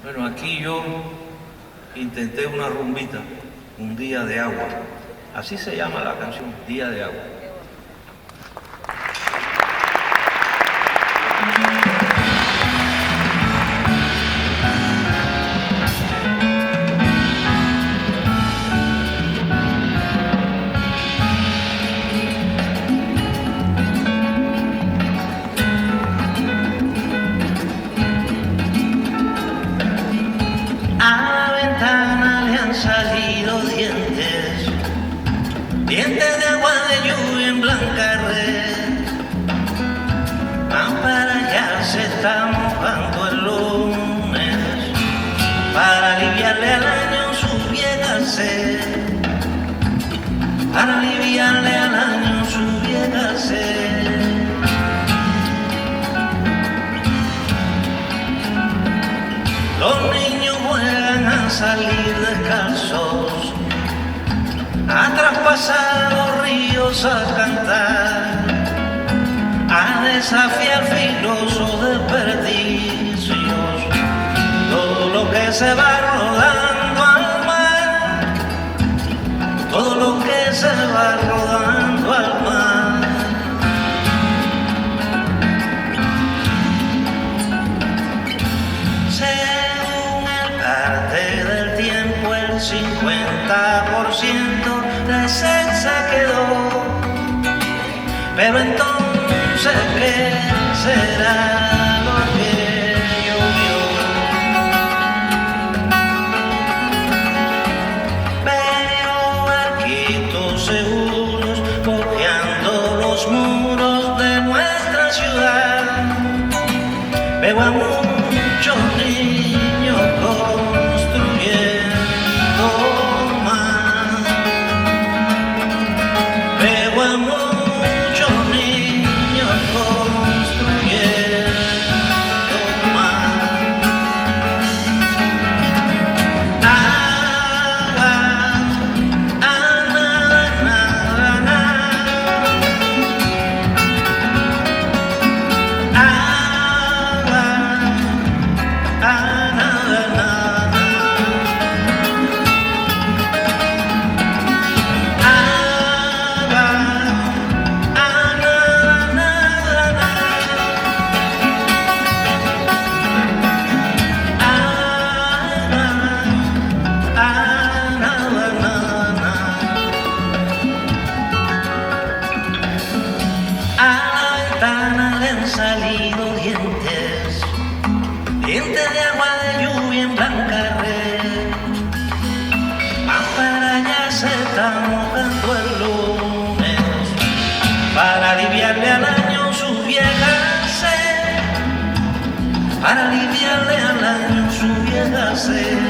Bueno, aquí yo intenté una rumbita, un día de agua. Así se llama la canción, Día de Agua. Salido dientes de agua de lluvia en blanca red. Van para allá, se está mojando el lunes, para aliviarle al año su vieja sed, para aliviarle al año su vieja sed. Los niños juegan a salir descalzos, a traspasar los ríos, a cantar, a desafiar filosos desperdicios, todo lo que se va rodando al mar, todo lo que se va rodando al mar. Del tiempo el 50% de sed se quedó, pero entonces ¿qué será lo que llovió? Veo barquitos seguros cojeando los muros de nuestra ciudad, veo a muchos niños construyendo más, veo a muchos niños construyendo más. Salido dientes de agua de lluvia en blanca red. Van para allá, se está mojando el lunes, para aliviarle al año su vieja sed, para aliviarle al año su vieja sed.